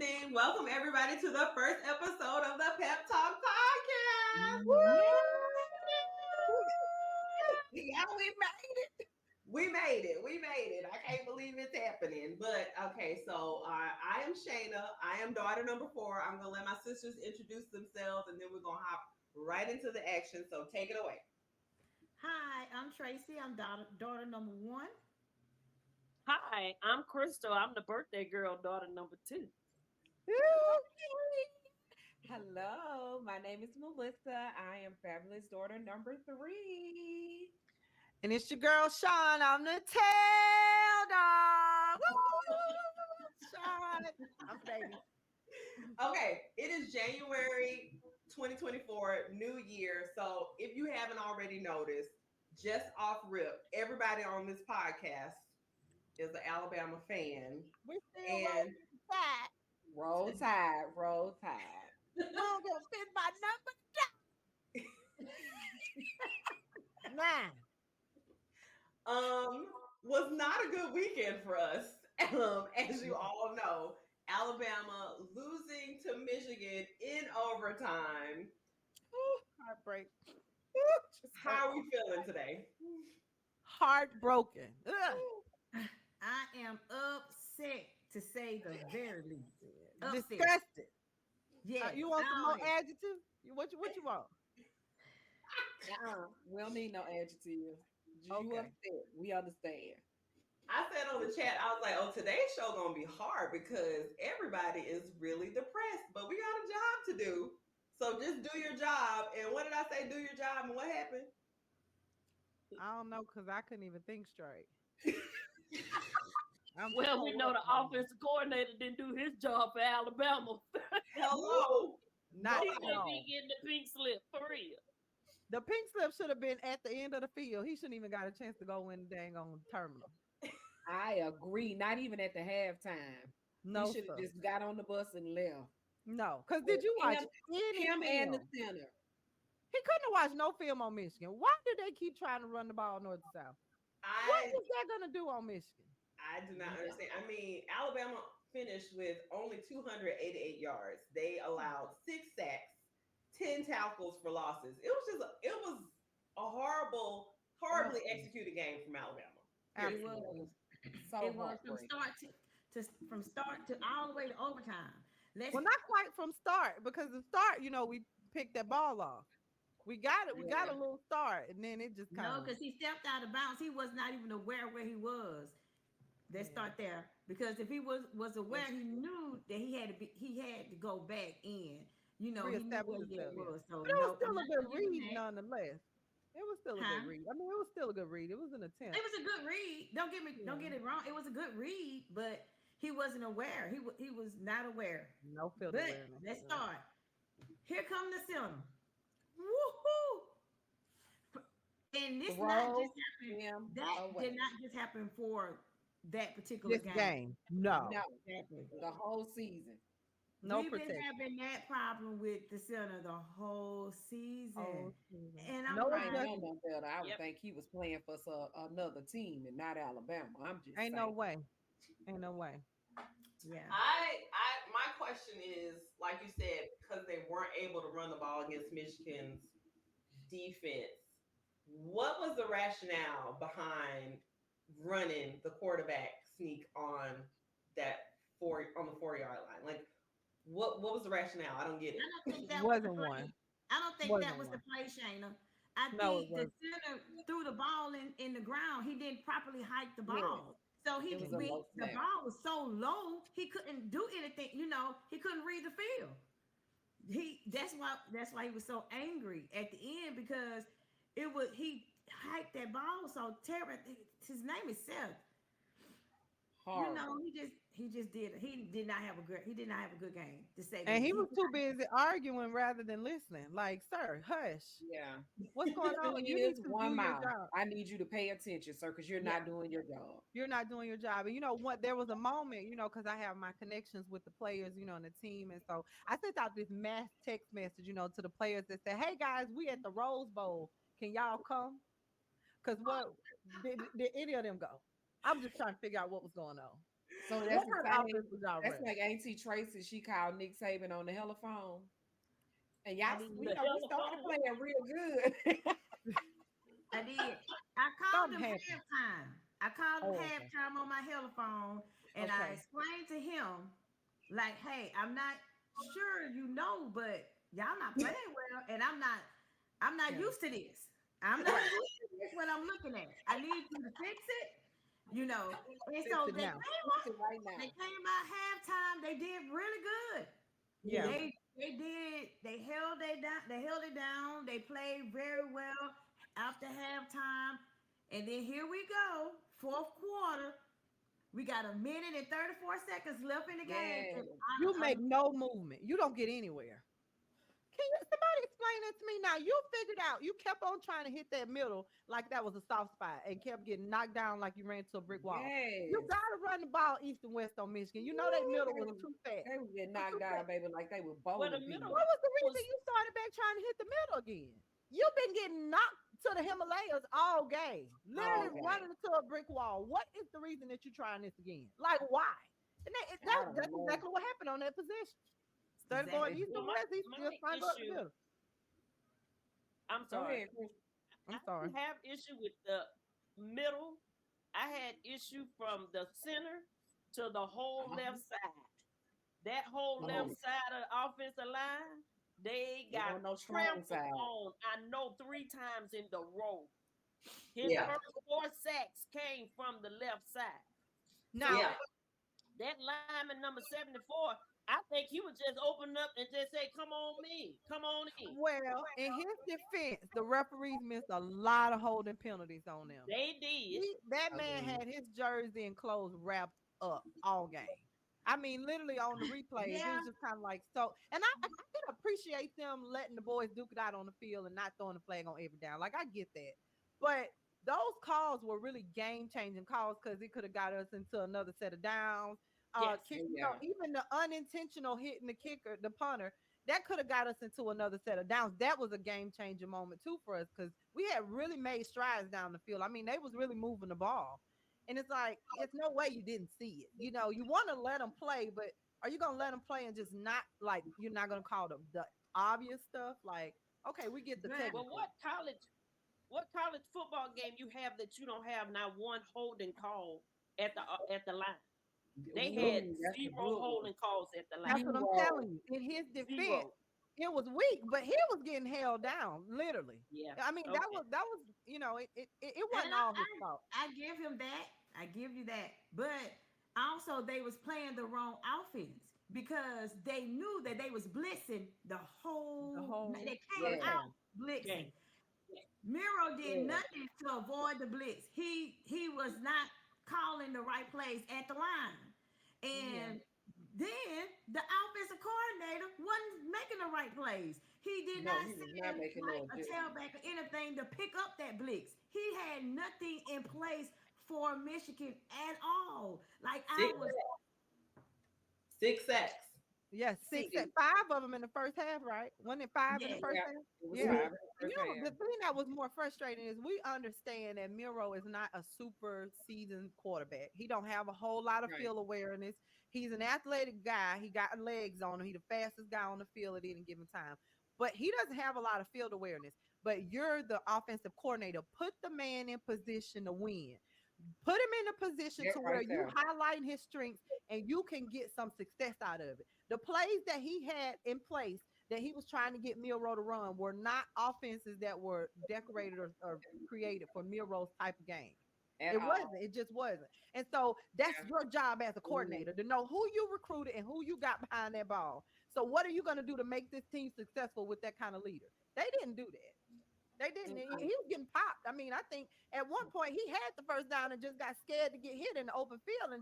evening. Welcome everybody to the first episode of the Pep Talk Podcast. Yeah, we made it. We made it. I can't believe it's happening. But okay, so I am Shayna. I am daughter number 4. I'm gonna let my sisters introduce themselves, and then we're gonna hop right into the action. So take it away. Hi, I'm Tracy. I'm daughter number 1. Hi, I'm Crystal. I'm the birthday girl, daughter number 2. Hello, my name is Melissa. I am fabulous daughter number 3. And it's your girl, Sean. I'm the tail dog. Sean. I'm baby. Okay, it is January 2024, New Year. So if you haven't already noticed, just off rip, everybody on this podcast is an Alabama fan. We're still And Roll Tide, roll Tide. I'm gonna fit my number. 9. Was not a good weekend for us. As you all know, Alabama losing to Michigan in overtime. Heartbreak. How are we feeling today? Heartbroken. I am upset to say the very least. Upset. Disgusted. Yeah. You want some more adjectives? What you want? We don't need no adjective. You Okay. upset. We understand. I said on the chat, I was like, oh, today's show gonna be hard because everybody is really depressed, but we got a job to do. So just do your job. And what did I say? Do your job. And what happened? I don't know because I couldn't even think straight. Well, we know the offensive coordinator didn't do his job for Alabama. Hello. Not He at should all. be getting the pink slip for real. The pink slip should have been at the end of the field. He shouldn't even got a chance to go in the dang on terminal. I agree. Not even at the halftime. No, he should have just got on the bus and left. No, because did you watch him and the center? He couldn't have watched no film on Michigan. Why do they keep trying to run the ball north to south? What is that going to do on Michigan? I do not understand. I mean, Alabama finished with only 288 yards. They allowed 6 sacks, 10 tackles for losses. It was a horribly executed game from Alabama. It was. So it was from start to all the way to overtime. Well, not quite from start, because the start, we picked that ball off. We got it. We got a little start, and then it just kind of. No, because he stepped out of bounds. He was not even aware where he was. Let's start there, because if he was aware, he knew that he had to go back in. He knew where he was. So it was still a good read, nonetheless. It was still a good read. I mean, it was still a good read. It was an attempt. It was a good read. Don't get it wrong. It was a good read, but he wasn't aware. He was not aware. No field awareness. Let's start. Here come the center. Woohoo! And this not just happened. That did not just happen for that particular game. No, exactly. The whole season. We've been having that problem with the center the whole season. And I'm I would think he was playing for another team and not Alabama. I'm just Ain't no way. Yeah. My question is, like you said, because they weren't able to run the ball against Michigan's defense, what was the rationale behind running the quarterback sneak on that the 4-yard line? Like, what was the rationale? I don't get it. I don't think that wasn't one. I don't think that was the play, Shayna. I think the center threw the ball in the ground. He didn't properly hike the ball. So the ball was so low, he couldn't do anything. He couldn't read the field. That's why he was so angry at the end, because he hiked that ball so terrible. His name is Seth. Horrible. He just did. He did not have a good game to say. And he was too busy arguing rather than listening. Like, sir, hush. Yeah. What's going on? You need to do your job. I need you to pay attention, sir, because you're not doing your job. You're not doing your job. And you know what? There was a moment, because I have my connections with the players, and the team. And so I sent out this mass text message, to the players that said, hey guys, we at the Rose Bowl. Can y'all come? Because what did any of them go? I'm just trying to figure out what was going on. So that's the same. That's running? like Auntie Tracy. She called Nick Saban on the telephone, and y'all, we started playing real good. I did. I called him halftime. I called him halftime on my telephone, and I explained to him, like, "Hey, I'm not sure you know, but y'all not playing well, and I'm not used to this. I'm not used to this. What I'm looking at. I need you to fix it, you know." And so they came out halftime. They did really good. Yeah, they did. They held it down. They played very well after halftime. And then here we go, fourth quarter. We got a minute and 34 seconds left in the game. And you make no movement. You don't get anywhere. Can somebody explain that to me now? You figured out. You kept on trying to hit that middle like that was a soft spot and kept getting knocked down like you ran to a brick wall. You got to run the ball east and west on Michigan. You know that middle was too fast. They were getting knocked down, baby, like they were bowling. What was the reason you started back trying to hit the middle again? You've been getting knocked to the Himalayas all game, literally running into a brick wall. What is the reason that you're trying this again? Like, why? And that's exactly what happened on that position. Instead of going east and west, he's just trying to go up the middle. I'm sorry. I'm sorry. I have issue with the middle. I had issue from the center to the whole left side. That whole left side of the offensive line, they got trampled on. I know 3 times in the row. His first 4 sacks came from the left side. Now, that lineman number 74, I think he would just open up and just say, "Come on in, come on in." Well, in his defense, the referees missed a lot of holding penalties on them. They did. That man had his jersey and clothes wrapped up all game. I mean, literally on the replay, it was just kind of like so. And I can appreciate them letting the boys duke it out on the field and not throwing the flag on every down. Like, I get that. But those calls were really game-changing calls because it could have got us into another set of downs. Even the unintentional hitting the kicker, the punter, that could have got us into another set of downs. That was a game-changing moment, too, for us because we had really made strides down the field. I mean, they was really moving the ball. And it's like, it's no way you didn't see it. You know, you want to let them play, but are you going to let them play and just not, like, you're not going to call them the obvious stuff? Like, okay, we get the technical. Well, what college football game you have that you don't have now one holding call at the line? They had 0 holding calls at the line. That's what I'm telling you. In his defense, it was weak, but he was getting held down, literally. Yeah. I mean, that was, you know, it wasn't all his fault. I give him that. I give you that. But also they was playing the wrong offense because they knew that they was blitzing the whole they came out blitzing. Miro did nothing to avoid the blitz. He was not calling the right plays at the line. And then the offensive coordinator wasn't making the right plays. He did not send a tailback or anything to pick up that blitz. He had nothing in place for Michigan at all. Like, I was 6 sacks. Yes, 6 sacks. 5 of them in the first half, right? Wasn't it 5 in the first half? Yeah. You know, the thing that was more frustrating is we understand that Miro is not a super seasoned quarterback. He don't have a whole lot of field awareness. He's an athletic guy. He got legs on him. He's the fastest guy on the field at any given time. But he doesn't have a lot of field awareness. But you're the offensive coordinator. Put the man in position to win. Put him in a position to where you highlight his strengths and you can get some success out of it. The plays that he had in place that he was trying to get Miro to run were not offenses that were decorated or created for Miro's type of game. Wasn't. It just wasn't. And so that's your job as a coordinator to know who you recruited and who you got behind that ball. So what are you going to do to make this team successful with that kind of leader? They didn't do that. They didn't. He was getting popped. I mean, I think at one point he had the first down and just got scared to get hit in the open field and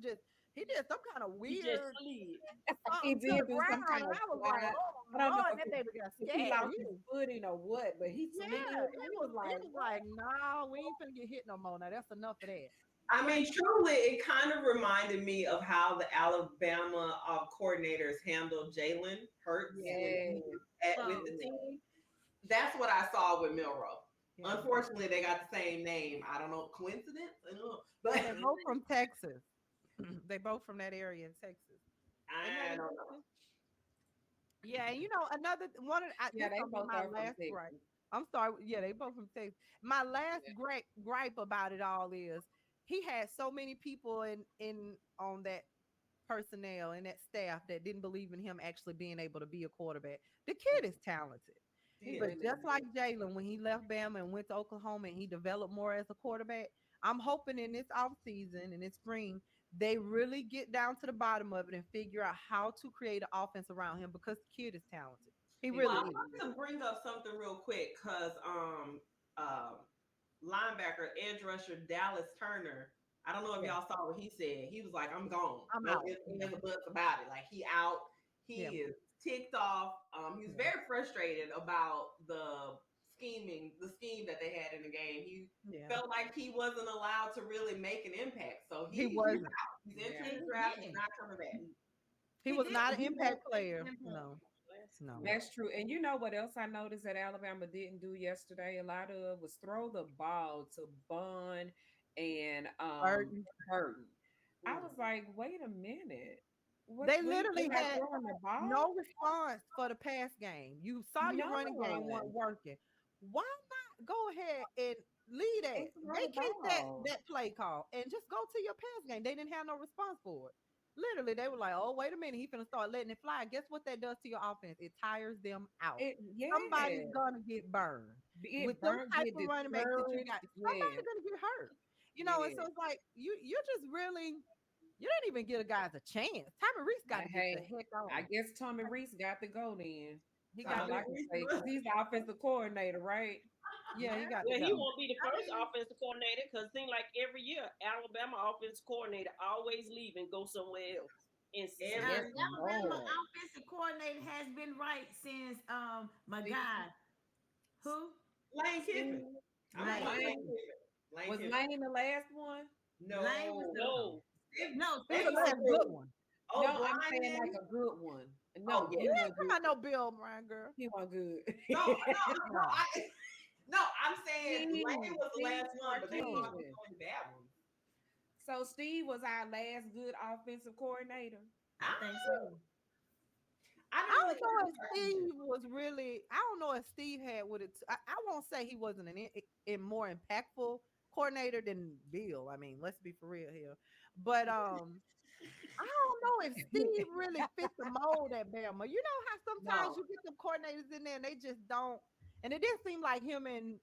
he did some kind of weird. He did do some kind of slide. I don't know that baby got scared. He lost his footing or what, but he was like, no, we ain't finna get hit no more. Now that's enough of that. I mean, truly, it kind of reminded me of how the Alabama coordinators handled Jalen Hurts with the team. That's what I saw with Milroe. Yeah. Unfortunately, they got the same name. I don't know, coincidence? I don't know. But they're both from Texas. They both from that area in Texas. I don't know. Yeah, and another one. Yeah, This they gonna be both my are from last Texas. gripe. I'm sorry. Yeah, they both from Texas. My last gripe about it all is he had so many people in on that personnel and that staff that didn't believe in him actually being able to be a quarterback. The kid is talented. But just like Jalen, when he left Bama and went to Oklahoma and he developed more as a quarterback, I'm hoping in this offseason and this spring, they really get down to the bottom of it and figure out how to create an offense around him because the kid is talented. He really I is. want to bring up something real quick because linebacker, edge rusher Dallas Turner. I don't know if y'all saw what he said. He was like, "I'm gone. I'm No out." ifs, ands, or buts about it. Like he out. He is ticked off. He was very frustrated about the scheme that they had in the game. He felt like he wasn't allowed to really make an impact. So he's wasn't. out. He's entering the draft. He's not coming back. He was not an impact player. No. That's true. And you know what else I noticed that Alabama didn't do yesterday? A lot of was throw the ball to Bun and Burton. I was like, wait a minute. They literally had no response for the pass game. You saw your running game wasn't working. Why not go ahead and lead it? Vacate that play call and just go to your pass game. They didn't have no response for it. Literally, they were like, "Oh, wait a minute, he's gonna start letting it fly." Guess what that does to your offense? It tires them out. Somebody's gonna get burned with those type of running backs that you got. Somebody's gonna get hurt. And so it's like you just really. You didn't even give the guys a chance. Tommy Reese got to get the heck on. I guess Tommy Reese got to go then. He got to say because he's the offensive coordinator, right? Yeah, he got. Well, he won't be the first offensive coordinator because it seems like every year Alabama offensive coordinator always leave and go somewhere else. Alabama offensive coordinator has been right since my guy. Who? Lane Kiffin. Was Lane the last one? No. Lane was no. He's the last good one. Oh, no, I'm saying like a good one. No, you ain't talking about no Bill Bryan, girl. He wasn't good. No, I'm saying Lane was the last one, but they were the bad ones. So Steve was our last good offensive coordinator. I think so. I don't know if Steve was really. I don't know if Steve had what it. I won't say he wasn't a more impactful coordinator than Bill. I mean, let's be for real here. But I don't know if Steve really fit the mold at Bama. You know how sometimes you get some coordinators in there and they just don't. And it didn't seem like him and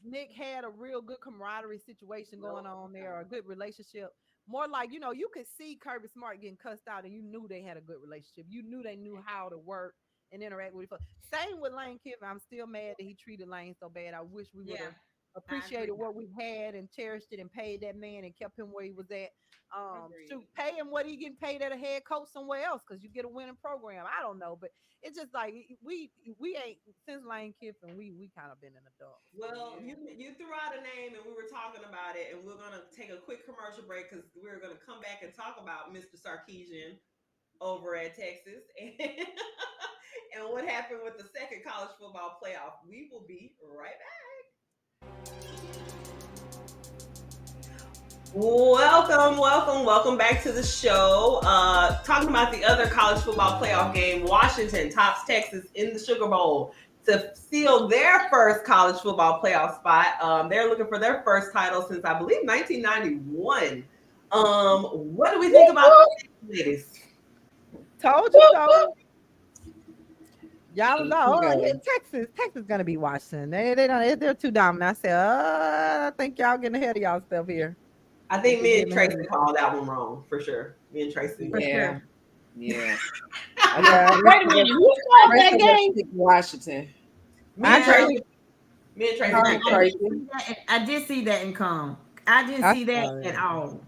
Nick had a real good camaraderie situation going on there, or a good relationship. More like, you could see Kirby Smart getting cussed out and you knew they had a good relationship. You knew they knew how to work and interact with each other. Same with Lane Kiffin. I'm still mad that he treated Lane so bad. I wish we would have appreciated what we had and cherished it and paid that man and kept him where he was at. To pay him what he getting paid at a head coach somewhere else because you get a winning program. I don't know, but it's just like we ain't since Lane Kiffin we kind of been in the dark. Well, you threw out a name and we were talking about it, and we're gonna take a quick commercial break because we're gonna come back and talk about Mr. Sarkisian over at Texas and what happened with the second college football playoff. We will be right back. Welcome back to the show. Talking about the other college football playoff game. Washington tops Texas in the Sugar Bowl to seal their first college football playoff spot. They're looking for their first title since, I believe, 1991. What do we think about this, ladies? Told you so. Y'all know Texas gonna be Washington. They're too dominant. I said, I think y'all getting ahead of y'all stuff here. I think me and Tracy called that one wrong for sure. Me and Tracy. Yeah. Wait a minute. Who called that game? Washington. Me and Tracy. I did see that in com. I didn't see that at all.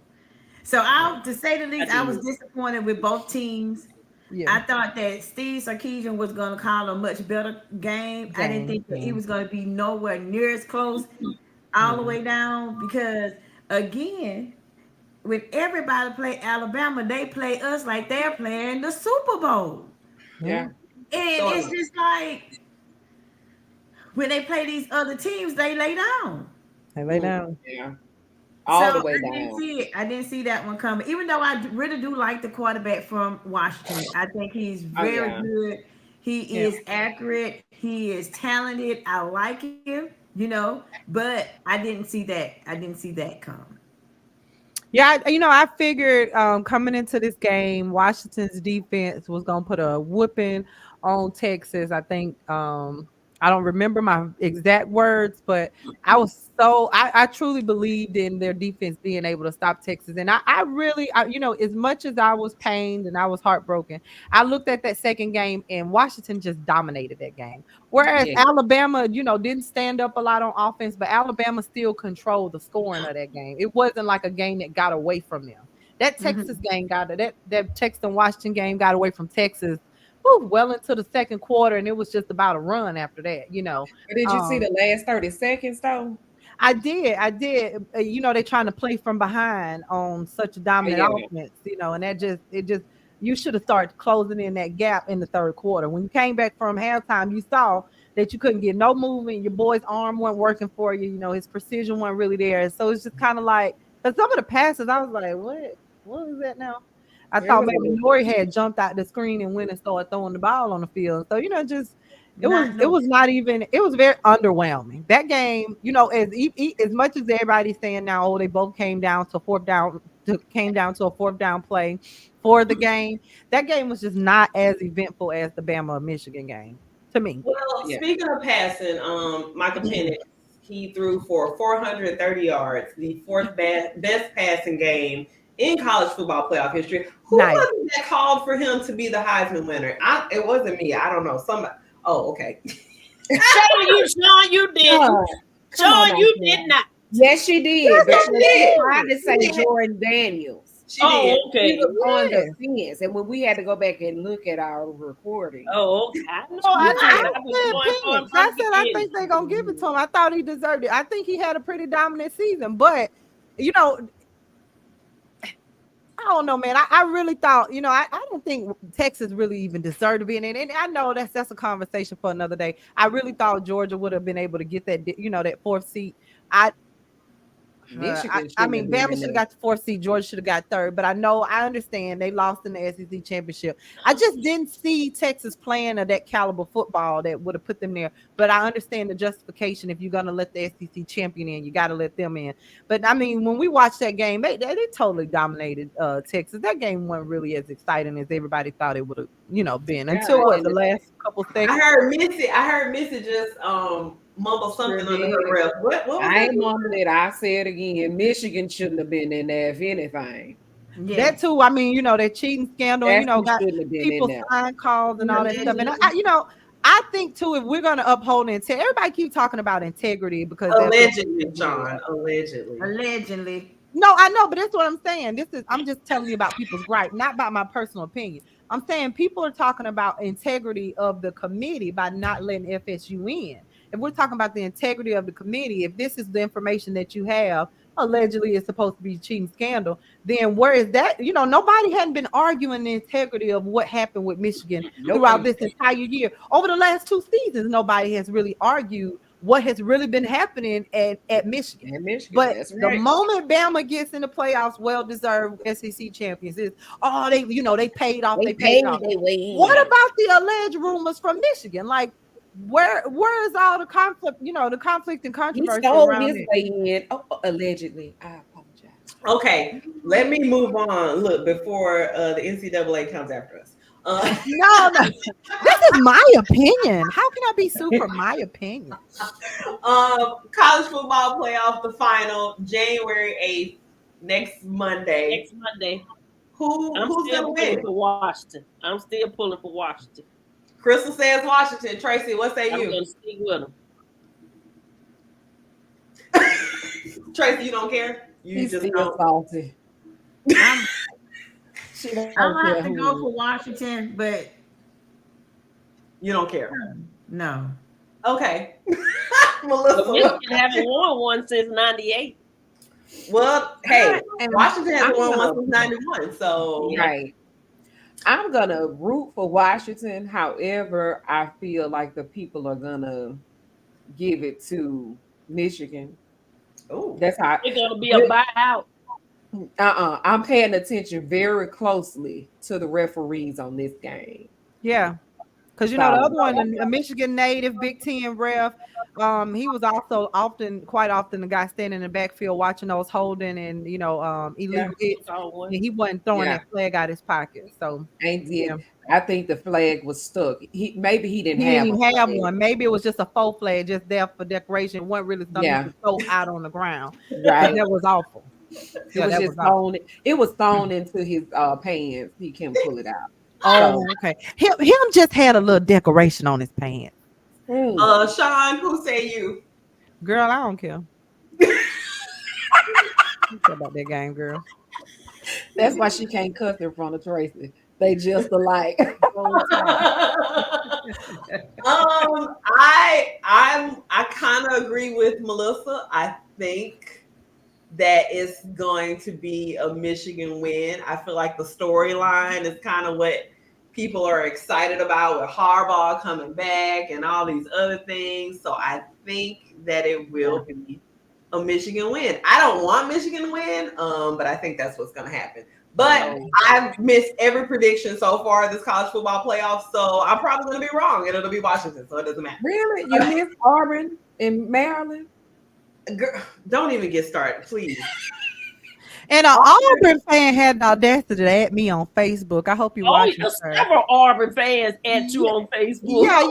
So to say the least, I was disappointed with both teams. Yeah. I thought that Steve Sarkisian was going to call a much better game. I didn't think that he was going to be nowhere near as close all the way down because, again, when everybody play Alabama, they play us like they're playing the Super Bowl. Yeah. And it's just like when they play these other teams, they lay down. They lay down. Yeah. all the So way I didn't down. see it. I didn't see that one coming. Even though really do like the quarterback from Washington. I think he's Oh very yeah. good. He Yeah. is accurate. He is talented. I like him, but I didn't see that. I didn't see that come. Yeah, I figured coming into this game, Washington's defense was gonna put a whooping on Texas. I think I don't remember my exact words, but I truly believed in their defense being able to stop Texas. And I really, as much as I was pained and I was heartbroken, I looked at that second game and Washington just dominated that game. Whereas Yeah. Alabama, didn't stand up a lot on offense, but Alabama still controlled the scoring of that game. It wasn't like a game that got away from them. That Texas game that Texas and Washington game got away from Texas well into the second quarter, and it was just about a run after that. But did you see the last 30 seconds though? I did. They're trying to play from behind on such a dominant Yeah. offense, and it just you should have started closing in that gap in the third quarter. When you came back from halftime, you saw that you couldn't get no movement. Your boy's arm wasn't working for you. His precision wasn't really there. So it's just kind of like, but some of the passes, I was like, what is that now? I It thought was maybe a Nori had jumped out the screen and went and started throwing the ball on the field. So just Not it no. was not even, it was very underwhelming. That game, as much as everybody's saying now, oh, they both came down to a fourth down play for the game. That game was just not as eventful as the Bama Michigan game to me. Well, yeah. speaking of passing, Michael Penix, he threw for 430 yards, the fourth best passing game in college football playoff history. Who Nice. was it that called for him to be the Heisman winner? It wasn't me. I don't know. Somebody. Oh, okay. Sean, you didn't. Sean, you did not. Yes, she did. Yes, But I she did. tried to say She did. Jordan Daniels. She did. He Okay. was on Yes. the fence, and when we had to go back and look at our recording, Oh, okay. I know. I I said was going for him Penix. from I the said I beginning. think they're gonna give it to him. I thought he deserved it. I think he had a pretty dominant season, but I don't know, man. I really thought, I don't think Texas really even deserved to be in it. And I know that's a conversation for another day. I really thought Georgia would have been able to get that fourth seat. Michigan. I mean, Bama should have got the fourth seed. Georgia should have got third. But I understand they lost in the SEC championship. I just didn't see Texas playing of that caliber football that would have put them there. But I understand the justification. If you're gonna let the SEC champion in, you got to let them in. But I mean, when we watched that game, they totally dominated Texas. That game wasn't really as exciting as everybody thought it would have, been until the last couple seconds. I heard Missy just mumble something under her breath. What was I ain't mumbling it. I say it again. Michigan shouldn't have been in there, if anything. Yeah. That too. I mean, that cheating scandal, got people sign calls and all that stuff. And I think too, if we're gonna uphold integrity, everybody keep talking about integrity because allegedly, John. Allegedly. No, I know, but that's what I'm saying. I'm just telling you about people's gripe, not about my personal opinion. I'm saying people are talking about integrity of the committee by not letting FSU in. If we're talking about the integrity of the committee, if this is the information that you have, allegedly it's supposed to be a cheating scandal, then where is that? Nobody hadn't been arguing the integrity of what happened with Michigan throughout this entire year. Over the last 2 seasons, nobody has really argued what has really been happening at Michigan. But the moment Bama gets in the playoffs, well-deserved SEC champions is, they paid off. They paid off. What about the alleged rumors from Michigan? Like, where is all the conflict? The conflict and controversy. He stole his way in. allegedly. I apologize. Okay, let me move on. Look, before the NCAA comes after us. No, this is my opinion. How can I be sued for my opinion? College football playoff, the final, January 8th, next Monday. Who's gonna win? For Washington. I'm still pulling for Washington. Crystal says Washington. Tracy, what say you? I'm gonna stick with him. Tracy, you don't care? He's just don't. Salty. I'm have to go for Washington, but you don't care. No. Okay. Melissa, Michigan haven't won one since '98. Well, hey, Washington hasn't won one since '91. So right. I'm gonna root for Washington. However, I feel like the people are gonna give it to Michigan. Oh, that's how it's gonna be a buyout. I'm paying attention very closely to the referees on this game. Yeah. Because the other one, a Michigan native, Big Ten ref, he was also quite often the guy standing in the backfield watching those holding and illegal hits. And he wasn't throwing that flag out his pocket. So I think the flag was stuck. He didn't have one. Maybe it was just a faux flag, just there for decoration. It wasn't really something you could throw out on the ground. Right. That was awful. It was thrown into his pants. He couldn't pull it out. Oh, okay. Him just had a little decoration on his pants. Sean, who say you? Girl, I don't care. You care about that game, girl. That's why she can't cuss in front of Tracy. They just alike. I kind of agree with Melissa. I think that it's going to be a Michigan win. I feel like the storyline is kind of what people are excited about with Harbaugh coming back and all these other things. So I think that it will be a Michigan win. I don't want Michigan to win, but I think that's what's going to happen. But I've missed every prediction so far this college football playoff, so I'm probably going to be wrong, and it'll be Washington, so it doesn't matter. Really? You missed Auburn and Maryland? Girl, don't even get started, please. And an Auburn fan had the audacity to add me on Facebook. I hope you watch it. Several Auburn fans add you on Facebook. Yeah.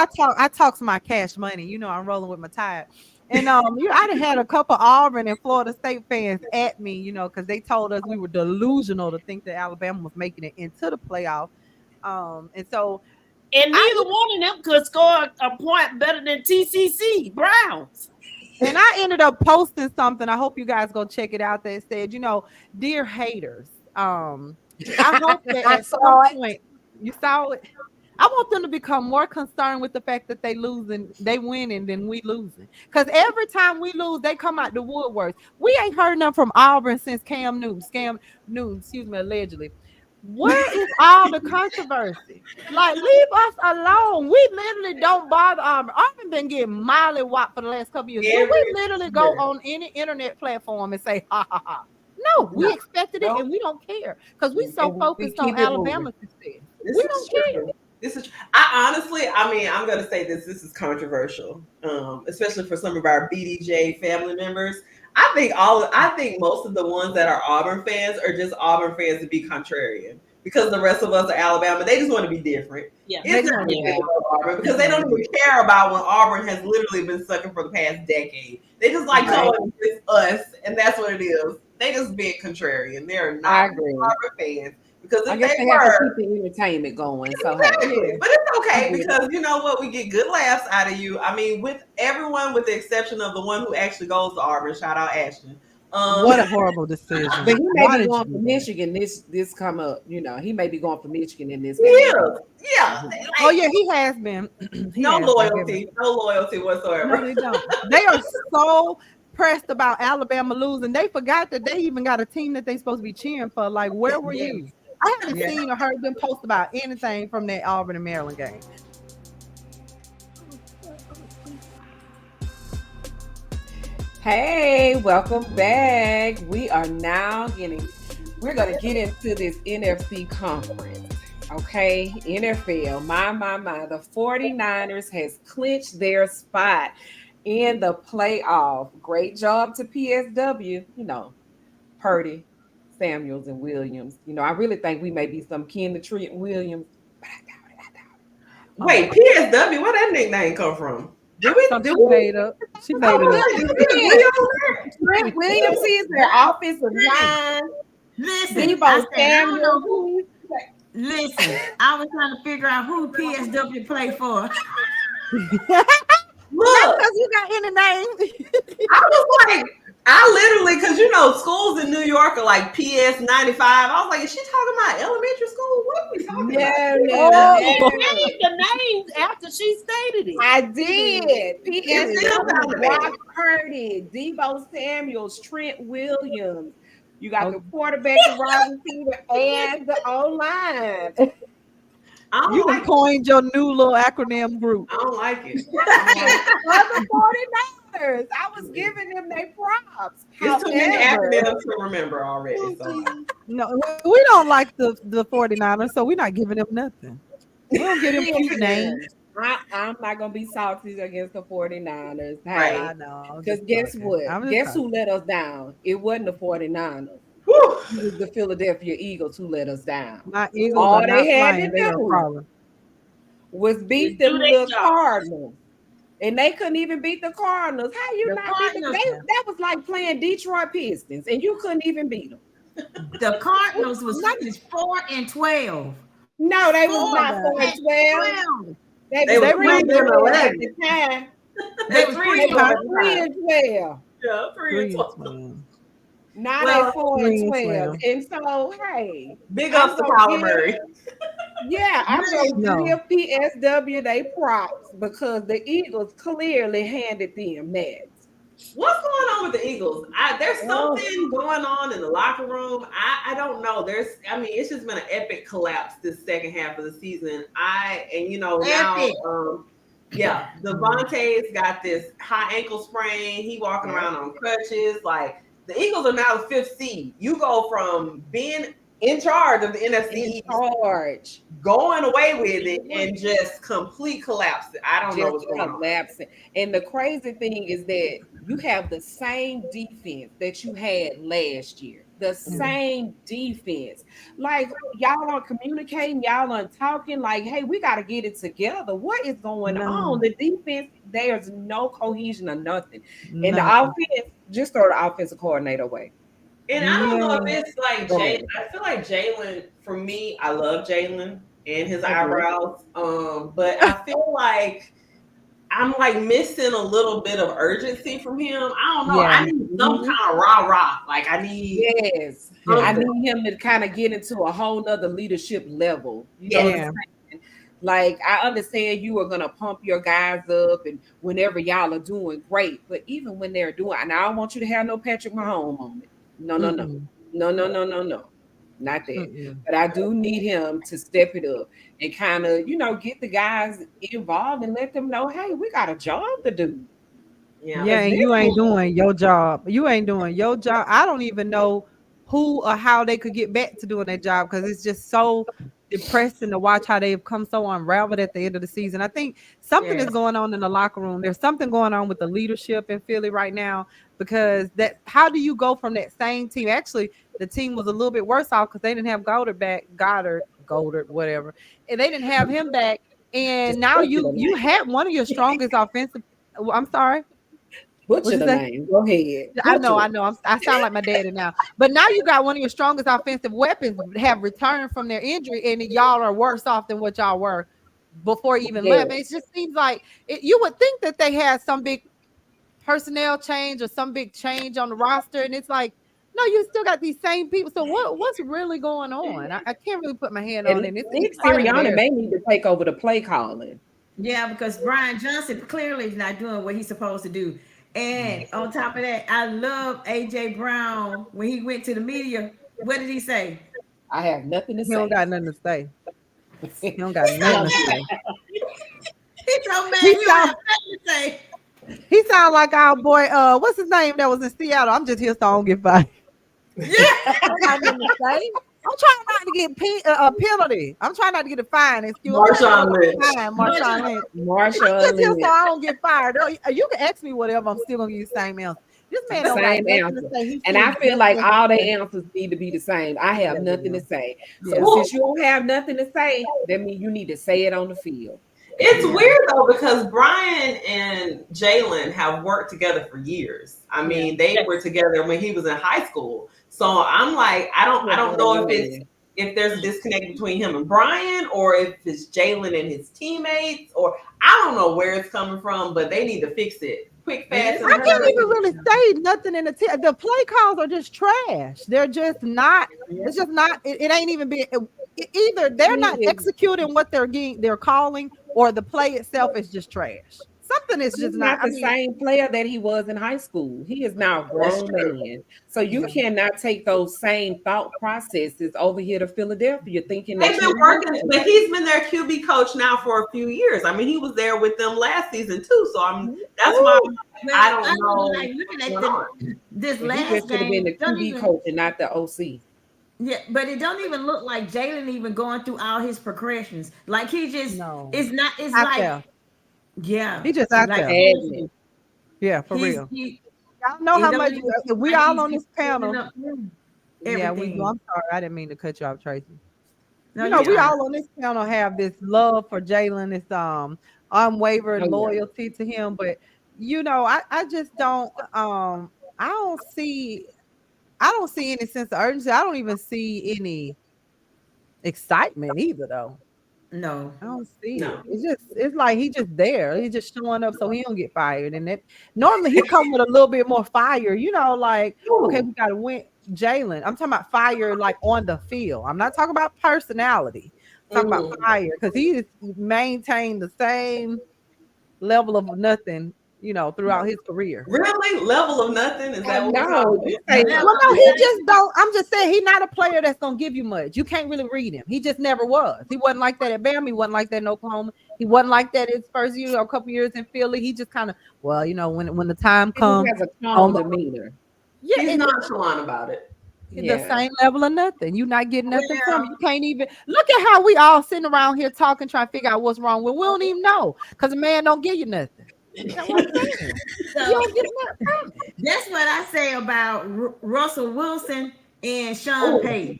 Because I talk some my cash money. I'm rolling with my tide. And I done had a couple Auburn and Florida State fans at me, because they told us we were delusional to think that Alabama was making it into the playoff. And neither one of them could score a point better than TCC Browns. And I ended up posting something. I hope you guys go check it out. That said, dear haters, I hope that at some point you saw it. I want them to become more concerned with the fact that they winning than we losing. Because every time we lose, they come out the woodworks. We ain't heard nothing from Auburn since Cam Newton, allegedly. Where is all the controversy? Like, leave us alone. We literally don't bother Auburn. Auburn been getting mildly whopped for the last couple years. Yeah, we literally go on any internet platform and say, ha, ha, ha. No, we expected it and we don't care because we so focused on Alabama's success. We don't care. I'm going to say this is controversial, especially for some of our BDJ family members. I think most of the ones that are Auburn fans are just Auburn fans to be contrarian because the rest of us are Alabama. They just want to be different. Yeah, it's not Auburn because they don't even care about when Auburn has literally been sucking for the past decade. They just like calling it us, and that's what it is. They just being contrarian. They're not Auburn fans. Because I guess they have to keep the entertainment going. So exactly. But it's okay because you know what? We get good laughs out of you. I mean, with everyone with the exception of the one who actually goes to Auburn. Shout out Ashton. What a horrible decision. But he may be going for Michigan this come up. He may be going for Michigan in this game. Yeah. Oh yeah, he has been. No loyalty whatsoever. No, they don't. They are so pressed about Alabama losing. They forgot that they even got a team that they supposed to be cheering for. Like, where were you? I haven't seen or heard them post about anything from that Auburn and Maryland game. Hey, welcome back. We're going to get into this NFC conference. Okay, NFL, my. The 49ers has clinched their spot in the playoff. Great job to PSW, Purdy, Samuels, and Williams. I really think we may be some kin to Trent Williams, but I doubt it. Wait, PSW, where that nickname come from? She made it up. Trent Williams is their offensive line. Listen, I was trying to figure out who PSW play for. Look, because you got any name. I literally, because schools in New York are like PS 95. I was like, is she talking about elementary school? What are we talking about? She named the names after she stated it. I did. PS Brock Purdy, Deebo Samuels, Trent Williams. You got the quarterback, the wide receiver, and the O-line. You coined your new little acronym group. I don't like it. I was giving them their props. It's too many acronyms to remember already. So. No, we don't like the 49ers, so we're not giving them nothing. We don't get them cute names. I'm not gonna be salty against the 49ers. Hey, right. I know. Because guess what? Guess who let us down? It wasn't the 49ers. It was the Philadelphia Eagles who let us down. My Eagles all they had to do was beat them little Cardinals. And they couldn't even beat the Cardinals. How you not beat them? That was like playing Detroit Pistons, and you couldn't even beat them. The Cardinals was 4-12. No, they was not 4-12. They were 3-12 at the time. They were 3-12. Yeah, 3-12. Now they're 4-12. And so, hey. Big ups to Kyler Murray. Yeah, I'm going to give PSW they props because the Eagles clearly handed them meds. What's going on with the Eagles? There's something going on in the locker room. I don't know. It's just been an epic collapse this second half of the season. Devontae's got this high ankle sprain. He walking around on crutches. Like, the Eagles are now the 5th seed. You go from being in charge of the NFC East, going away with it, and just complete collapse. I don't know what's going on. And the crazy thing is that you have the same defense that you had last year. The same defense. Like, y'all aren't communicating, y'all aren't talking. Like, hey, we got to get it together. What is going on? The defense, there's no cohesion or nothing. And the offense, just throw the offensive coordinator away. And I don't know if it's like Jalen. I feel like Jalen, for me, I love Jalen and his eyebrows. But I feel like I'm like missing a little bit of urgency from him. I don't know. Yeah. I need some kind of rah-rah. Like I need I need him to kind of get into a whole nother leadership level. You know what I'm saying? Like, I understand you are gonna pump your guys up and whenever y'all are doing great, but even when they're doing, and I don't want you to have no Patrick Mahomes moment. No. Not that. But I do need him to step it up and kind of, get the guys involved and let them know, hey, we got a job to do. Yeah, and you ain't doing your job. You ain't doing your job. I don't even know who or how they could get back to doing their job because it's just so depressing to watch how they've come so unraveled at the end of the season. I think something is going on in the locker room. There's something going on with the leadership in Philly right now because how do you go from that same team? Actually, the team was a little bit worse off because they didn't have Goddard, whatever, and they didn't have him back. And now you had one of your strongest offensive. I'm sorry. Butcher the name. Go ahead. I know. I sound like my daddy now. But now you got one of your strongest offensive weapons have returned from their injury, and y'all are worse off than what y'all were before even left. It just seems like you would think that they had some big personnel change or some big change on the roster, and it's like, no, you still got these same people. So what's really going on? I can't really put my hand on it. Nick Sirianni may need to take over the play calling. Yeah, because Brian Johnson clearly is not doing what he's supposed to do. And on top of that, I love AJ Brown. When he went to the media, what did he say? I have nothing to say. He don't got nothing to say. He don't got nothing to say. He's so mad. He don't have nothing to say. He sounds like our boy, what's his name that was in Seattle? I'm just here so I don't get fired. Yeah. I don't have nothing to say. I'm trying not to get a penalty. I'm trying not to get a fine. Excuse me. Marshawn Lynch. I'm just here so I don't get fired. You can ask me whatever. I'm still gonna give you the same answer. This man don't same answer. And I feel like all the answers need to be the same. I have nothing to say. So since you don't have nothing to say, that means you need to say it on the field. It's weird though because Brian and Jalen have worked together for years. I mean, they were together when he was in high school. So I'm like, I don't know if there's a disconnect between him and Brian, or if it's Jalen and his teammates, or I don't know where it's coming from, but they need to fix it quick, fast. I can't even really say nothing in the play calls are just trash. They're just not. It's just not. It ain't even being either. They're not executing what they're calling, or the play itself is just trash. something is just not the same player that he was in high school. He is now a grown man. So you cannot take those same thought processes over here to Philadelphia thinking that they've been working, but he's been their QB coach now for a few years. I mean, he was there with them last season too. So that's why I don't know. Like looking at this last game, been the QB coach and not the OC. Yeah, but it don't even look like Jalen even going through all his progressions. Like he just it's not. It's out like there. Yeah, he just out like, there. Yeah, for real. Y'all know how much we all on this panel. Yeah, we do. I'm sorry, I didn't mean to cut you off, Tracy. No, we all on this panel have this love for Jalen, this unwavering loyalty to him. But I just don't I don't see any sense of urgency. I don't even see any excitement either, though. No, I don't see it. It's like he just there. He's just showing up so he don't get fired. And normally he come with a little bit more fire, like, okay, we gotta win. Jalen, I'm talking about fire like on the field. I'm not talking about personality. I'm talking about fire, because he just maintained the same level of nothing, throughout his career. Really? Level of nothing? Is that what no, he just don't. I'm just saying he's not a player that's gonna give you much. You can't really read him. He just never was. He wasn't like that at Bama. He wasn't like that in Oklahoma. He wasn't like that his first year, a couple years in Philly. He just kind of, when the time comes, he has a calm demeanor. Yeah, he's nonchalant about it. The same level of nothing. You're not getting nothing from him. You can't even look at how we all sitting around here talking, trying to figure out what's wrong with. We don't even know, because the man don't give you nothing. That's what I say about Russell Wilson and Sean Payton.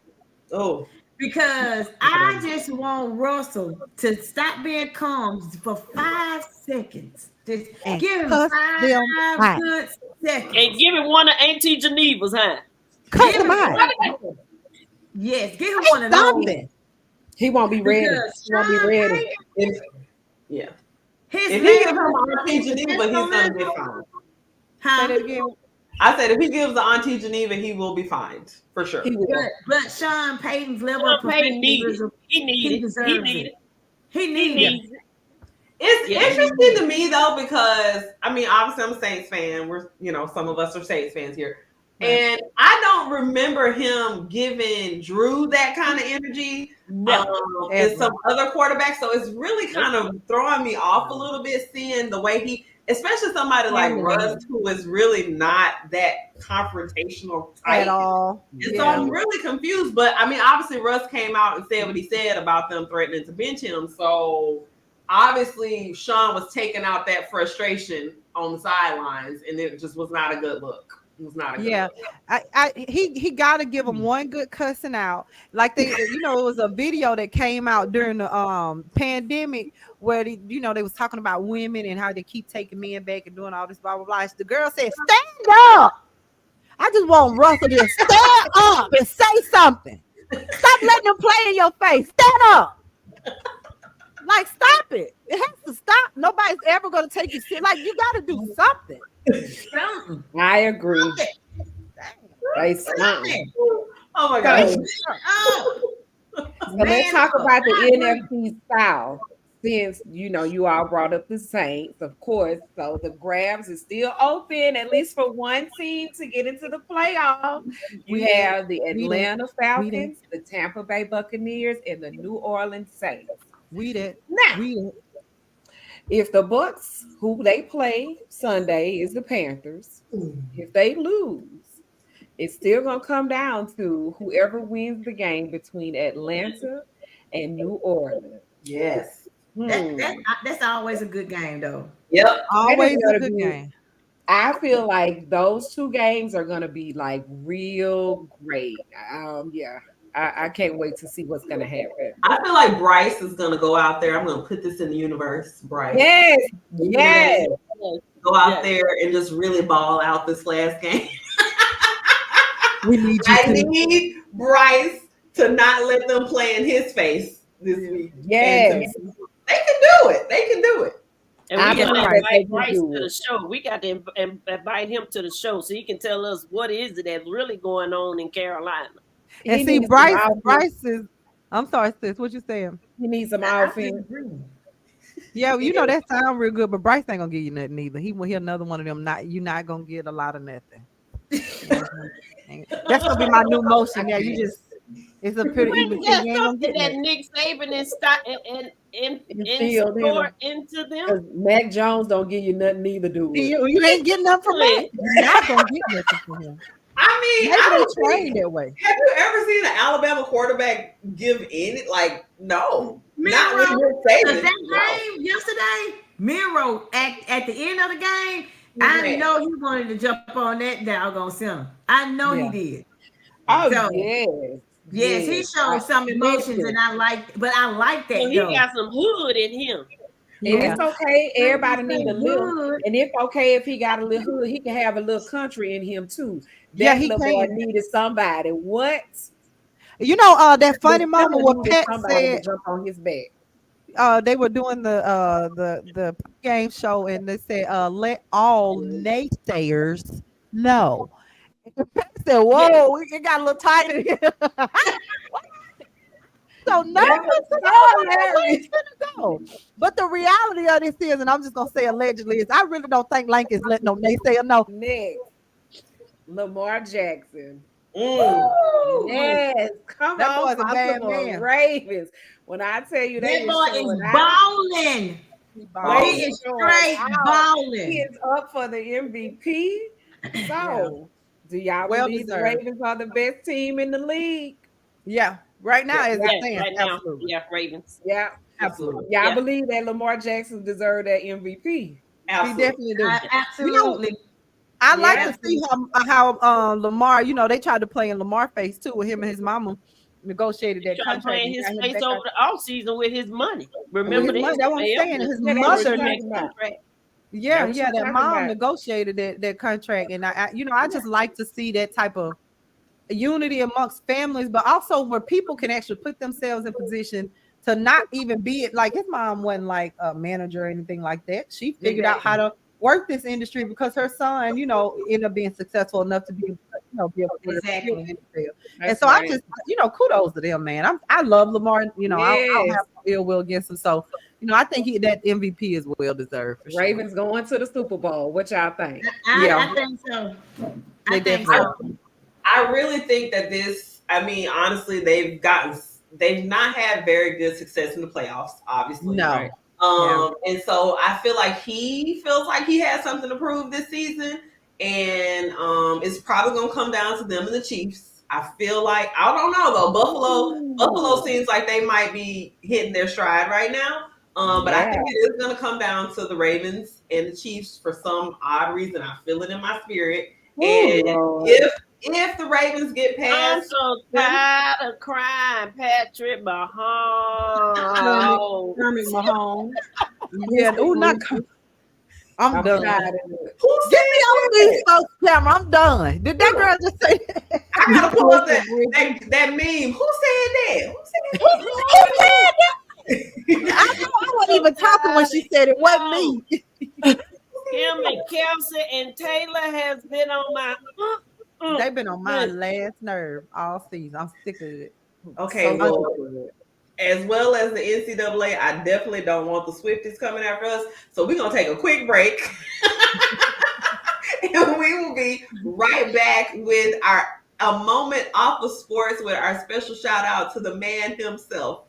Oh, because I just want Russell to stop being calm for 5 seconds. Just give him 5 good seconds. And give him one of Auntie Geneva's, huh? Cut him out. Yes, give him one of those. He won't be ready. He won't be ready. Yeah. If he gives him Auntie Geneva, he's gonna get fined. I said if he gives the Auntie Geneva, he will be fined for sure. But Sean Payton's level of professionalism, he needs it. It's interesting to me though, because I mean, obviously I'm a Saints fan. We're some of us are Saints fans here. And I don't remember him giving Drew that kind of energy and some other quarterbacks. So it's really kind of throwing me off a little bit, seeing the way especially somebody like Russ, who is really not that confrontational type at all. And so I'm really confused. But I mean, obviously Russ came out and said what he said about them threatening to bench him. So obviously Sean was taking out that frustration on the sidelines, and it just was not a good look. He got to give him one good cussing out. Like it was a video that came out during the pandemic where they was talking about women and how they keep taking men back and doing all this blah blah blah. The girl said, "Stand up." I just want Russell to stand up and say something. Stop letting them play in your face. Stand up. Like, stop it. It has to stop. Nobody's ever going to take you serious. Like, you got to do something. I agree. Oh my gosh. So let's talk about the NFC South. Since you all brought up the Saints, of course. So the grabs is still open, at least for one team to get into the playoffs. You have the Atlanta Falcons, the Tampa Bay Buccaneers, and the New Orleans Saints. If the Bucks, who they play Sunday, is the Panthers, if they lose, it's still gonna come down to whoever wins the game between Atlanta and New Orleans. Yes. That's always a good game, though. Yep, always a good game. I feel like those two games are gonna be like real great. I can't wait to see what's gonna happen. I feel like Bryce is gonna go out there. I'm gonna put this in the universe, Bryce. Yes. Go out there and just really ball out this last game. We need you. Need Bryce to not let them play in his face this week. Yes. They can do it. And we got to invite Bryce to the show. We got to invite him to the show so he can tell us what is it that's really going on in Carolina. And see, Bryce is. I'm sorry, sis. What you saying? He needs some offense. Yeah, you know that sound real good, but Bryce ain't gonna give you nothing either. He another one of them. You're not gonna get a lot of nothing. That's gonna be my new motion. Yeah, you just it's a pretty even thing. You ain't gonna get that Nick Saban and instilled into them. Mac Jones don't give you nothing either, dude. You ain't getting nothing from Mac. You're not gonna get nothing from him. I mean, maybe I don't train that way. Have you ever seen an Alabama quarterback give any? Like, no. Not with that game yesterday, Miro at the end of the game, I know he wanted to jump on that doggone center. I know he did. Oh, so, yes, he showed some emotions, and I like that. So he got some hood in him. And it's okay. Everybody need a little, and it's okay if he got a little hood. He can have a little country in him too. That little boy needed somebody. What? You know, that funny moment where Pat said, "Jump on his back." They were doing the game show, and they said, "Let all naysayers know." And Pat said, "Whoa, it got a little tight in here." So nervous. Go. But the reality of this is, and I'm just gonna say allegedly, is I really don't think Lank is letting no naysayer know. Next, Lamar Jackson. Yes, come that on, boy's a bad man. Ravens. When I tell you that boy is balling. He is straight balling. He is up for the MVP. So, do y'all believe the Ravens are the best team in the league? Yeah. Right now, as it stands, right now, Ravens. Yeah, absolutely. Y'all believe that Lamar Jackson deserved that MVP? Absolutely. He definitely does. Absolutely. You know, I like to see how Lamar, you know, they tried to play in Lamar face too with him and his mama negotiated that contract. Playing his face over the offseason with his money. Remember that's what I'm saying. His mother. That mom negotiated that contract, and I just like to see that type of unity amongst families, but also where people can actually put themselves in position to not even be it. Like his mom wasn't like a manager or anything like that. She figured out how to work this industry because her son, you know, ended up being successful enough to be, you know, be able to exactly. And so I just, you know, kudos to them, man. I love Lamar. You know, I don't have no ill will against him. So, you know, I think that MVP is well deserved. For Ravens sure. Going to the Super Bowl. What y'all think? I think so. I think so. I really think that honestly, they've not had very good success in the playoffs, obviously. No. Right? And so I feel like he feels like he has something to prove this season. And it's probably going to come down to them and the Chiefs. I feel like, I don't know though, Buffalo seems like they might be hitting their stride right now. But I think it is going to come down to the Ravens and the Chiefs for some odd reason. I feel it in my spirit. And if the Ravens get past, I'm so tired of crying, Patrick Mahomes. Kermit Mahomes. I'm done. Get me off these folks' camera. I'm done. Did that girl just say that? I gotta pull up that meme. Who said that? Who said that? I wasn't even talking when she said it. Wasn't me. Him and Kelsey and Taylor has been on my. They've been on my last nerve all season. I'm sick of it. Okay, as well as the NCAA, I definitely don't want the Swifties coming after us. So we're gonna take a quick break, and we will be right back with a moment off of sports with our special shout out to the man himself.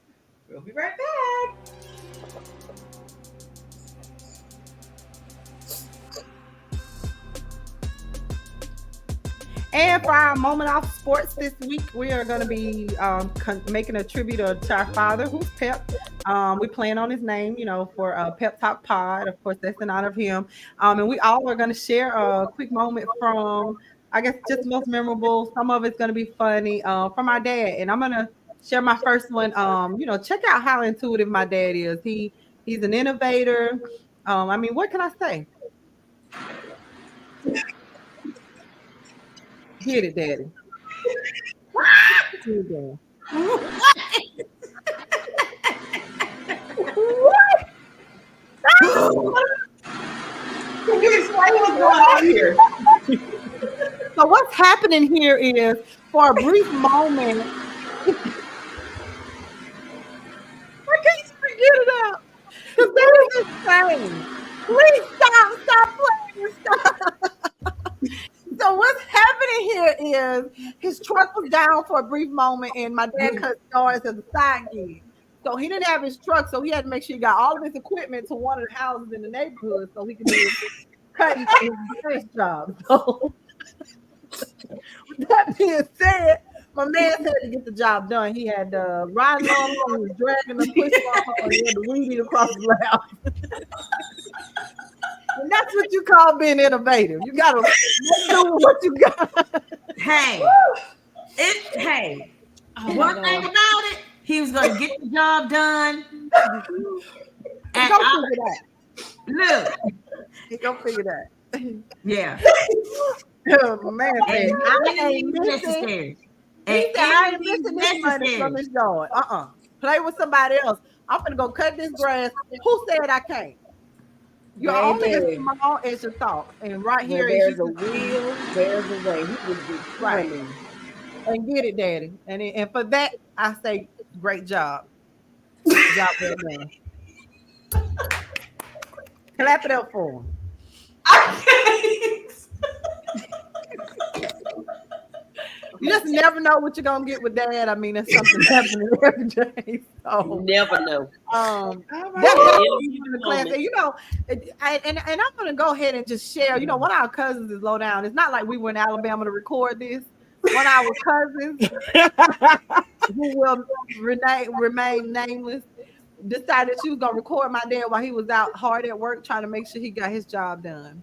We'll be right back. And for our moment off sports this week, we are going to be making a tribute to our father, who's Pep. We plan on his name, you know, for Pep Talk Pod. Of course, that's in honor of him. And we all are going to share a quick moment from, I guess, just most memorable. Some of it's going to be funny from our dad. And I'm going to share my first one. You know, check out how intuitive my dad is. He's an innovator. I mean, what can I say? Get it, Daddy. What? Can you explain what's going on here? So what's happening here is, for a brief moment, I can't forget it out. Because there was insane. Please stop playing. Stop. So what's happening here is his truck was down for a brief moment, and my dad cut stars as a side gig. So he didn't have his truck, so he had to make sure he got all of his equipment to one of the houses in the neighborhood so he could do his cutting his branch job. So with that being said, my man had to get the job done. He had riding on, he was dragging the push bumper, and he had to weed it across the lap. And that's what you call being innovative. You gotta do what you got. Hey, one thing about it, he was gonna get the job done. And go figure that. Look, he go figure that. Yeah. Oh, man, I ain't necessary. He said, I ain't missing this money from his yard. Play with somebody else. I'm gonna go cut this grass. Who said I can't? You're only as small as your thought. And right here, there's a will, there's a way. He was determined. And get it, Daddy. And for that, I say, great job. Good job well done. Clap it up for him. You just never know what you're gonna get with Dad. I mean, that's something happening every day. So never know. The class. And, you know, and I'm gonna go ahead and just share. You know, one of our cousins is low down. It's not like we were in Alabama to record this. One of our cousins, who will remain nameless, decided she was gonna record my dad while he was out hard at work trying to make sure he got his job done.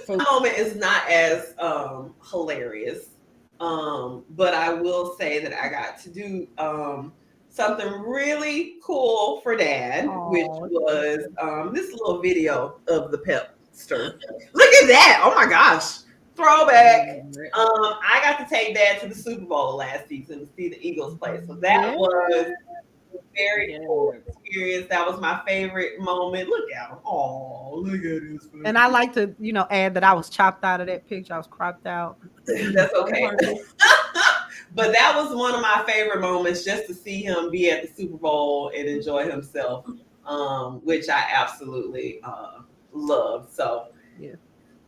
The moment is not as hilarious, but I will say that I got to do something really cool for Dad, which was this little video of the Pepster. Look at that! Oh my gosh, throwback! I got to take Dad to the Super Bowl last season to see the Eagles play, so that was a very cool experience. That was my favorite moment. Look at him! Oh, look at this! And I like to, you know, add that I was chopped out of that picture. I was cropped out. That's okay. But that was one of my favorite moments, just to see him be at the Super Bowl and enjoy himself, which I absolutely loved. So,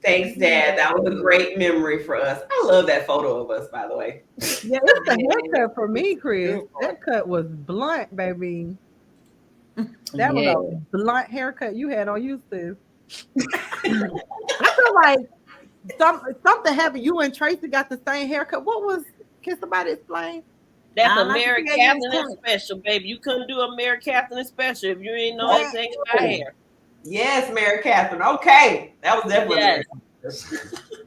thanks, Dad. That was a great memory for us. I love that photo of us, by the way. Yeah, it's the haircut for me, Chris. That cut was blunt, baby. That was a blunt haircut you had on you, sis. I feel like something happened. You and Tracy got the same haircut. What was? Can somebody explain? That's a Mary Catherine special, baby. You couldn't do a Mary Catherine special if you ain't know anything about hair. Yes, Mary Catherine. Okay, that was definitely. Yes.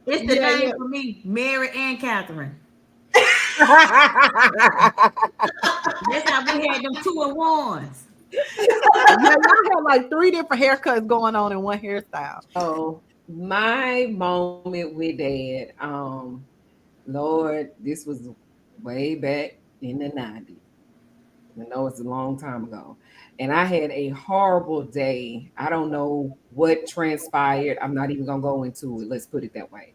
It's the name for me, Mary and Catherine. That's how we had them 2-in-1s. Y'all had like 3 different haircuts going on in one hairstyle. Oh, my moment with Dad, Lord, this was way back in the 90s. I know it's a long time ago. And I had a horrible day. I don't know what transpired. I'm not even going to go into it. Let's put it that way.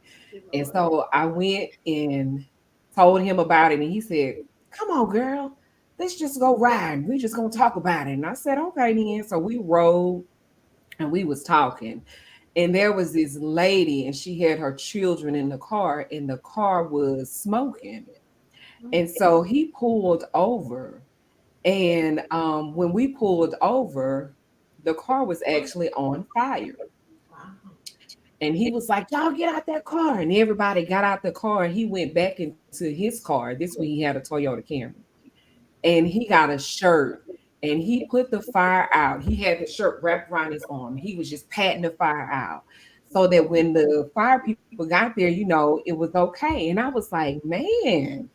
And so I went and told him about it. And he said, come on, girl. Let's just go ride. We're just going to talk about it. And I said, okay, then. So we rode and we was talking. And there was this lady and she had her children in the car and the car was smoking. And so he pulled over. And when we pulled over, the car was actually on fire. And he was like, y'all get out that car. And everybody got out the car. And he went back into his car. This when he had a Toyota Camry. And he got a shirt. And he put the fire out. He had the shirt wrapped around his arm. He was just patting the fire out. So that when the fire people got there, you know, it was okay. And I was like, man,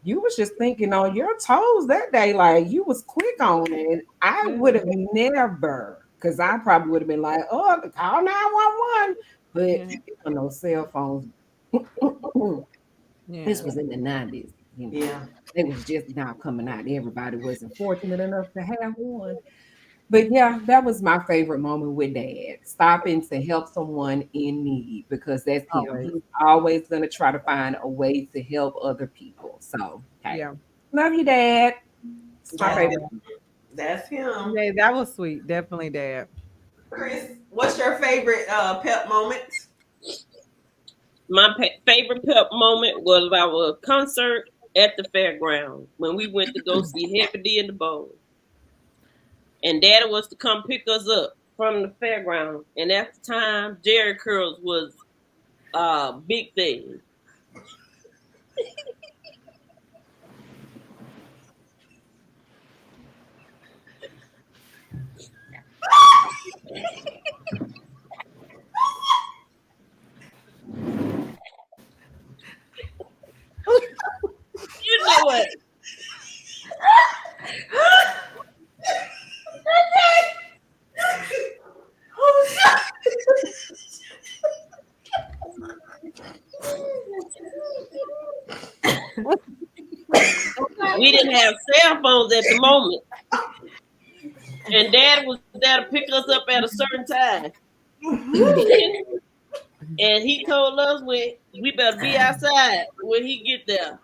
you was just thinking on your toes that day, like you was quick on it. I would have never, because I probably would have been like, oh, call 911. But you know, cell phones. This was in the 90s. You know, it was just now coming out. Everybody wasn't fortunate enough to have one. But yeah, that was my favorite moment with Dad, stopping to help someone in need, because that's him. He's always going to try to find a way to help other people. So, love you, Dad. It's my favorite. That's him. Yeah, that was sweet. Definitely Dad. Chris, what's your favorite pep moment? My favorite pep moment was our concert at the fairground when we went to go see Happy D and the Bowl. And Daddy was to come pick us up from the fairground. And at the time, Jerry Curls was a big thing. You know what? We didn't have cell phones at the moment. And Dad was there to pick us up at a certain time. And he told us we better be outside when he get there.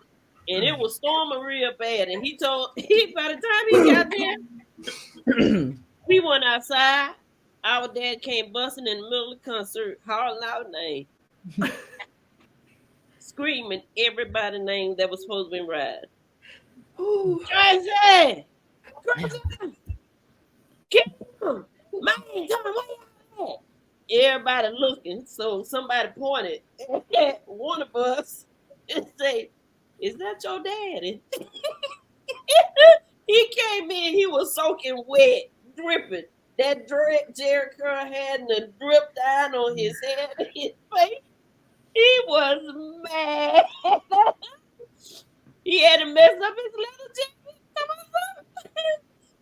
And it was storming real bad. And he by the time he got there, we went outside. Our dad came busting in the middle of the concert, hollering out name. Screaming everybody's name that was supposed to be riding. Tracy! Kim! Man, come on, where y'all at? Everybody looking, so somebody pointed at one of us and said, "Is that your daddy?" He came in, he was soaking wet, dripping. That Jerry Curl had the drip down on his head and his face. He was mad. He had to mess up his little jacket.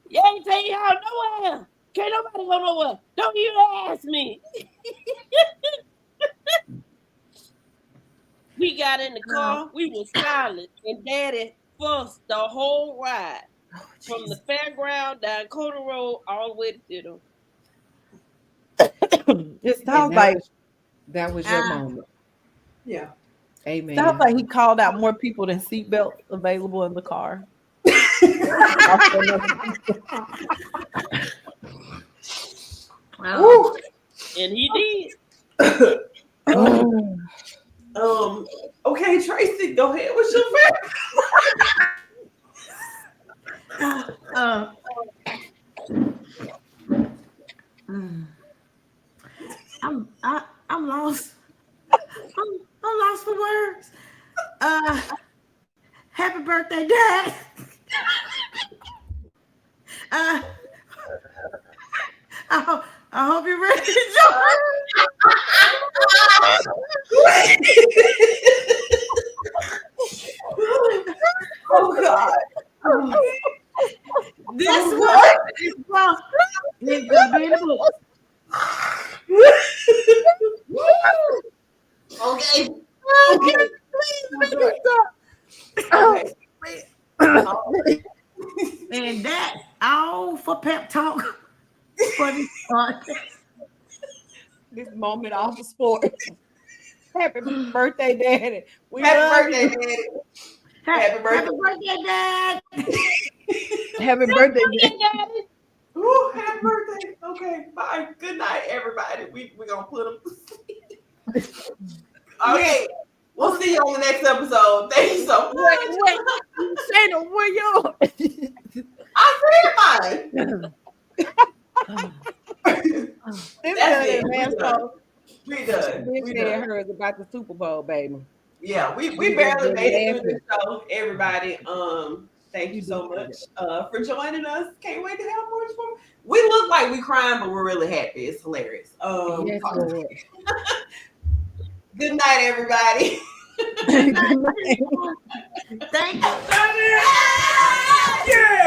You ain't taking y'all nowhere. Can't nobody go nowhere. Don't even ask me. We got in the car. We was silent. And Daddy fussed the whole ride. From the fairground down Coda Road all the way to Ditto. It sounds like that was your moment. Yeah. Amen. Sounds like he called out more people than seatbelts available in the car. Wow. And he did. Okay, Tracy, go ahead. What's your favorite? I'm lost. I'm lost for words. Happy birthday, Dad. I hope you're ready to join. Oh God. This one is wrong. It's gonna be in the book. Okay. Okay. Please make it stop. And that's all for pep talk for this podcast. This moment off the sport. Happy birthday, Daddy. Happy birthday, Daddy. Happy birthday, Dad. Happy birthday, Daddy. Ooh, happy birthday. Okay, bye. Good night, everybody. We're gonna put them to sleep. Okay. We'll see you on the next episode. Thank you so much. Wait. Shayna, where you? I said mine. That's it, man. So we done. We said hers about the Super Bowl, baby. Yeah, we barely made it through the show. Everybody, thank you so much for joining us. Can't wait to have more fun. We look like we crying, but we're really happy. It's hilarious. Yes, good night, everybody. Thank you.